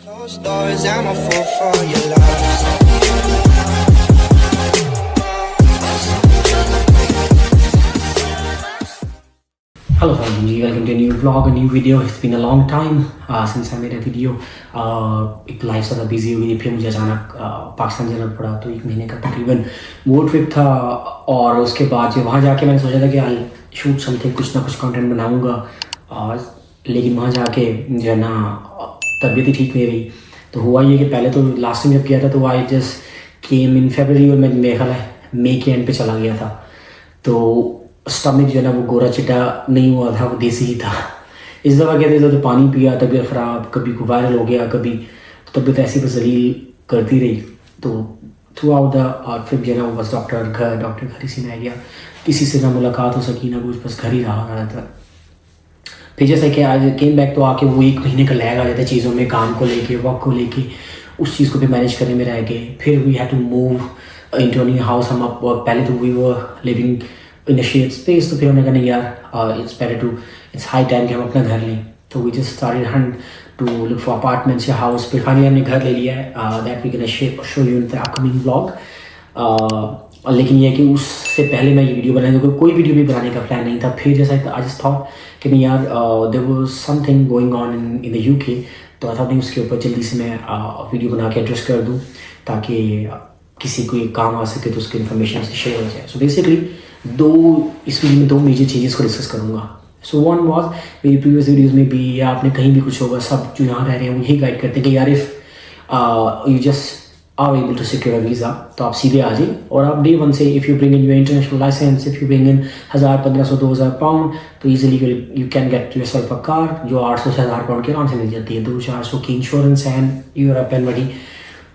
Closed doors, I'm a fool for your love. Hello family, welcome to a new vlog, a new video. It's been a long time since I made a video. एक life ज़्यादा busy हुई थी, फिर मुझे अचानक पाकिस्तान जाना पड़ा, तो एक महीने का तकरीबन वो ट्रिप था। और उसके बाद जो वहाँ जाके मैंने सोचा था कि आई शूट समथिंग, कुछ ना कुछ कंटेंट बनाऊँगा। लेकिन वहाँ जाके जो है ना तबीयत ही ठीक नहीं रही। तो हुआ ये कि पहले तो लास्ट टाइम जब किया था तो आई जस्ट केम इन फरवरी, और मैं मेरे ख्याल है मई के एंड पे चला गया था। तो स्टमक जो है ना वो गोरा चिट्टा नहीं हुआ था, वो देसी ही था। इस दफ़ा कहते थे तो पानी पिया, तबीयत ख़राब, कभी को वायरल हो गया, कभी तबीयत ऐसी बस जलील करती रही। तो थ्रू आउट द ट्रिप जो है ना वो बस डॉक्टर घर ही से गया, किसी से ना मुलाकात हो सकी ना कुछ, बस घर ही रहा था। फिर जैसे कि आज केम बैक तो आके वो एक महीने का लैग आ जाता है चीज़ों में, काम को लेके, वर्क को लेके, उस चीज़ को भी मैनेज करने में रह गए। फिर we had to move into a new house. हम अब पहले तो we were living in a shared space, तो फिर हमने कहा नहीं यार, इट्स हाई टाइम कि हम अपना घर लें। तो we just started hunt to look for apartments या हाउस। फिर फाइनली हमने घर ले लिया है, that we can show you in the upcoming vlog. लेकिन ये है कि उससे पहले मैं ये वीडियो बनाने को कोई वीडियो भी बनाने का प्लान नहीं था। फिर जैसा आई जस्ट थॉट कि नहीं यार, there was something going on in the UK, तो आई थॉट नहीं उसके ऊपर जल्दी से मैं वीडियो बना के एड्रेस कर दूँ ताकि किसी को काम आ सके, तो उसकी इन्फॉर्मेशन से शेयर हो जाए। सो बेसिकली इस वीडियो में दो मेजर चेंजेस को डिस्कस करूँगा। सो वन वॉज, मेरी प्रीवियस वीडियोज़ में भी या आपने कहीं भी कुछ होगा, सब जो यहाँ रह रहे हैं वो यही गाइड करते हैं कि यार if you just are able to secure a visa, तो आप सीधे आ जाइए। और आप डे वन से if you bring in your international licence, if you bring in 1000, 1500, 2000 pound, तो easily you can get yourself a car जो 800 से 1000 पाउंड के आराम से मिल जाती है। 200-400 की insurance and you are up and ready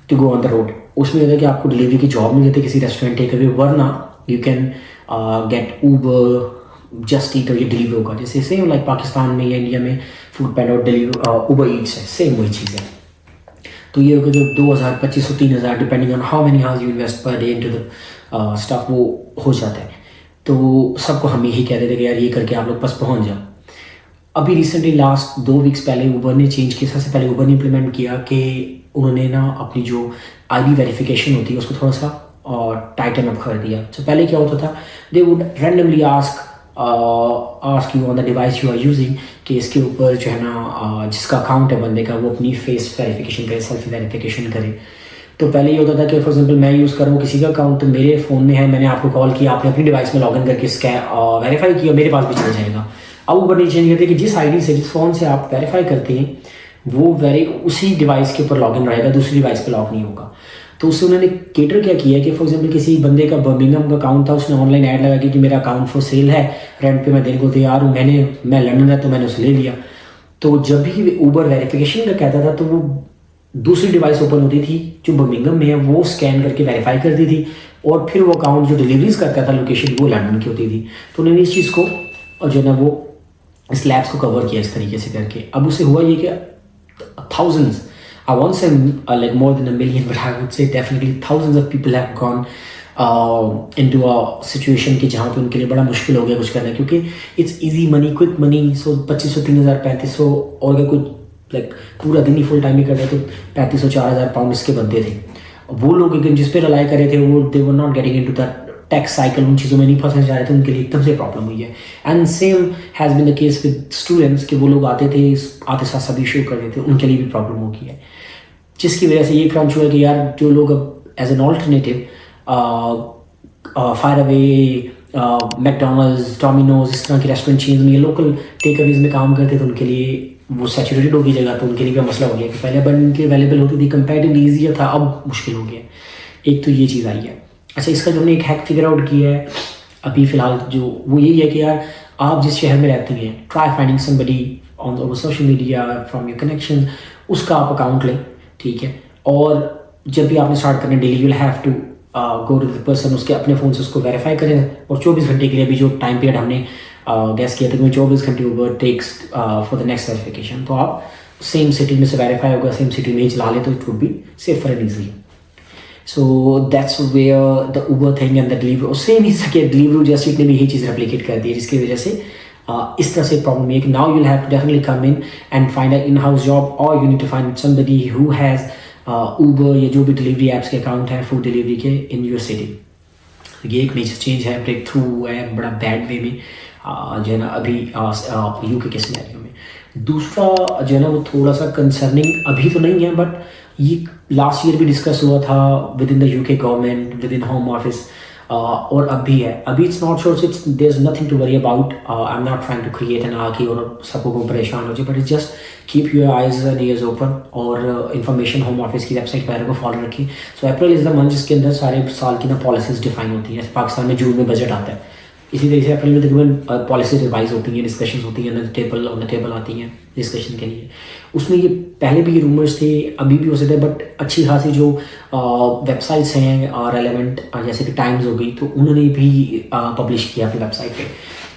to go on the road. उसमें होता है कि आपको डिलीवरी की जॉब मिल जाती है किसी रेस्टोरेंट टेक अवे, वरना you can gate Uber, just eat, और ये डिलीवर होगा जैसे सेम लाइक पाकिस्तान में या इंडिया में फूड पैंड और डिलीवर ऊबर ईट्स है, सेम वही चीज़ है। तो ये होगा जो 2000, 2500, 3000 depending on how many house you invest per day into the stuff, वो हो जाता है। तो सबको हम यही कहते थे कि यार ये करके आप लोग पास पहुंच जाओ। अभी रिसेंटली लास्ट 2 वीक्स पहले ऊबर ने चेंज किया। सबसे पहले ऊबर ने इम्प्लीमेंट किया कि उन्होंने ना अपनी जो आईडी वेरिफिकेशन होती है उसको थोड़ा सा टाइटन अप कर दिया। तो पहले क्या होता था, they would randomly ask you on the device you are using कि इसके ऊपर जो है ना जिसका अकाउंट है बंदे का वो अपनी फेस वेरिफिकेशन करे, सेल्फी वेरिफिकेशन करे। तो पहले ये होता था कि फॉर एग्जांपल मैं यूज़ कर रहा हूँ किसी का अकाउंट, तो मेरे फ़ोन में है, मैंने आपको कॉल किया, आपने अपनी डिवाइस में लॉगिन करके इसका वेरीफाई किया, मेरे पास भी चल जाएगा। अब ऊपर नहीं चेंज करते कि जिस आईडी से, जिस फ़ोन से आप वेरीफाई करते हैं वो उसी डिवाइस के ऊपर लॉगिन रहेगा, दूसरी डिवाइस पर लॉग नहीं होगा। तो उससे उन्होंने केटर क्या किया कि फॉर एग्जांपल किसी बंदे का बर्मिंघम का अकाउंट था, उसने ऑनलाइन ऐड लगा कि मेरा अकाउंट फॉर सेल है, रेंट पे मैं देने को तैयार हूँ, मैं लंदन है तो मैंने उसे ले लिया। तो जब भी ऊबर वेरिफिकेशन का कहता था तो वो दूसरी डिवाइस ओपन होती थी जो बर्मिंघम में है, वो स्कैन करके वेरीफाई करती थी, और फिर वो अकाउंट जो डिलीवरीज करता था लोकेशन, वो लंदन की होती थी। तो उन्होंने इस चीज़ को और जो है ना वो इस लैब्स को कवर किया इस तरीके से करके। अब उससे हुआ ये कि thousands, I won't say like more than 1 million, but I would say definitely thousands of people have gone into a situation कि जहाँ पे उनके लिए बड़ा मुश्किल हो गया कुछ करना, क्योंकि it's easy money, quick money. सो 2500, 3000, 3500, और अगर कोई लाइक पूरा दिन ही फुल टाइम ही कर रहे तो 3500, 4000 पाउंड इसके बनते थे। वो लोग जिस पे रिलाई कर रहे थे वो they were not getting into that tax cycle, उन चीज़ों में नहीं फंसने जा रहे थे, उनके लिए एकदम से प्रॉब्लम हुई है। And same has been the case with students कि वो लोग आते साथ सब इशू कर रहे थे, उनके लिए भी प्रॉब्लम हो गई है, जिसकी वजह से ये क्रंच हुआ कि यार जो लोग अब as an alternative fire away, McDonald's, Domino's, इस तरह की रेस्टोरेंट चेन्स में, लोकल टेक अवेज में काम करते थे, उनके लिए वो सैचुरेटेड होगी जगह, तो उनके लिए भी मसला हो गया कि पहले अबंडेंटली अवेलेबल होती थी, कंपैरेटिवली ईजी था, अब मुश्किल हो गया। एक तो ये चीज़ आई है। अच्छा, इसका जो हमने एक हैक फिगर आउट किया है अभी फ़िलहाल, जो वो यही है कि यार आप जिस शहर में रहते हैं, try finding somebody on social media from your connection, उसका आप अकाउंट लें, ठीक है। और जब भी आपने स्टार्ट करना daily, you will have to go to the person, उसके अपने फ़ोन से उसको वेरीफाई करें। और 24 घंटे के लिए अभी जो टाइम पीरियड हमने गैस किया था कि 24 घंटे Uber takes for the next verification, तो आप सेम सिटी में से वेरीफाई होगा, सेम सिटी में ही चला ले, तो it would be safer and easy. So that's where the Uber thing and the delivery, same ही सके डिलीवरी जस्ट इट ने भी यही चीज़ रेप्लिकेट कर दी है, जिसकी वजह से इस तरह से प्रॉब्लम है कि now you will have to definitely come in and find a in house job, और you need to find somebody who has Uber या जो भी डिलीवरी ऐप्स के अकाउंट है फूड डिलीवरी के इन योर सिटी। ये एक मेजर चेंज है, ब्रेक थ्रू है बड़ा बैड वे में जो है ना अभी यूके के सिनेरियो में। दूसरा जो है ना वो थोड़ा सा कंसर्निंग अभी तो नहीं है, बट ये लास्ट ईयर भी डिस्कस हुआ था within the UK government, within home office, और अब भी है। अभी it's not sure, it's there is nothing to worry about, I am not trying to create an आर्की और सबको को परेशान हो जाए, but it's just keep your eyes and ears open, और इन्फॉर्मेशन होम ऑफिस की वेबसाइट वगैरह को फॉलो रखिए। So April is the month जिसके अंदर सारे साल की ना पॉलिसीज डिफाइन होती हैं। पाकिस्तान में जून में बजट आता है, इसी तरीके से अप्रैल में तकरीबन पॉलिसी रिवाइज होती हैं, डिस्कशन होती हैं, ऑन द टेबल आती हैं डिस्कशन के लिए। उसमें ये पहले भी ये रूमर्स थे, अभी भी हो सकते हैं, बट अच्छी खासी जो वेबसाइट्स हैं रेलेवेंट जैसे कि टाइम्स हो गई, तो उन्होंने भी पब्लिश किया अपनी वेबसाइट पे।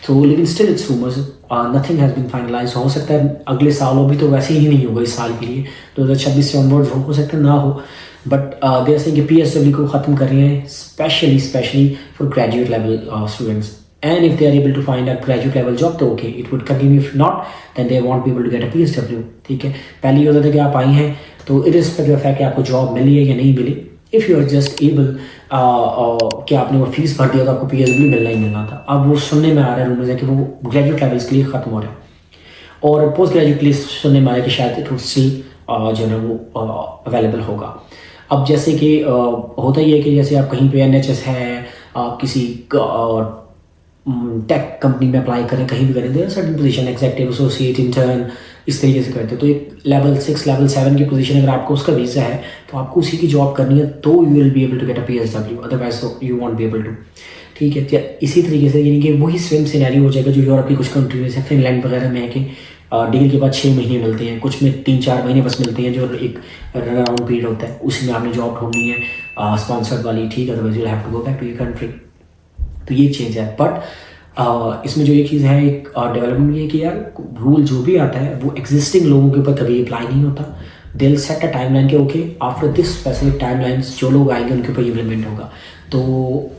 तो लेकिन still it's rumours, nothing has been finalize. हो सकता है अगले साल हो, भी तो वैसे ही नहीं होगा इस साल के लिए, 2026 से ऑनवर्ड्स हो सकता है ना हो, बट दे आर सेइंग कि PSW को ख़त्म कर रहे हैं specially for graduate level students, and if they are able to find a graduate level job तो okay it would continue, if not then they won't be able to get a PSW। ठीक है, पहले ये होता था कि आप आई हैं तो irrespective of fact कि आपको जॉब मिली है या नहीं मिली, if you are just able कि आपने वो फीस भर दिया तो आपको PSW मिलना ही मिलना था। अब वो सुनने में आ रहा है रूमर्स है कि वो ग्रेजुएट लेवल्स के लिए ख़त्म हो रहा है, और पोस्ट ग्रेजुएट के लिए सुनने में आया कि शायद इट वुड स्टिल जो है ना वो अवेलेबल होगा। अब जैसे कि होता ही है कि जैसे आप कहीं पे NHS है, आप किसी टेक कंपनी में अप्लाई करें, कहीं भी करें, there certain position executive, associate, intern, इस तरीके से करते हो। तो एक लेवल 6 लेवल 7 की पोजीशन अगर आपको उसका वीज़ा है तो आपको उसी की जॉब करनी है, तो you will be able to get a PSW, otherwise you won't be able to. ठीक है, इसी तरीके से यानी कि वही सेम सिनेरियो हो जाएगा जो यूरोप की कुछ कंट्री में से फिनलैंड वगैरह में है कि डिग्री के बाद 6 महीने मिलते हैं, कुछ में 3-4 महीने बस मिलते हैं, जो एक रन अराउंड पीरियड होता है, उसी में आपने जॉब ढूंढनी है स्पॉन्सर्ड वाली। ठीक है, otherwise you have to go back to your country. तो ये चेंज है, बट इसमें जो एक चीज़ है, एक डेवलपमेंट ये है कि यार रूल जो भी आता है वो एग्जिस्टिंग लोगों के ऊपर कभी अप्लाई नहीं होता। They will set a timeline के okay after this specific timelines जो लोग आएंगे उनके ऊपर इम्प्लीमेंट होगा, तो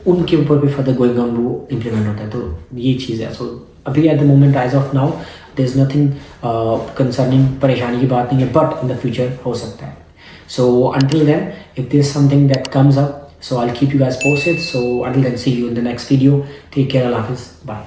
उनके ऊपर भी फर्दर गोइंग ऑन वो इम्प्लीमेंट होता है। तो ये चीज़ है। सो अभी at the moment as of now there is nothing concerning, परेशानी की बात नहीं है, बट इन द फ्यूचर हो सकता है। So until then if there is something that comes up, so I'll keep you guys posted. So until then, see you in the next video. Take care. Allah Hafiz. Bye.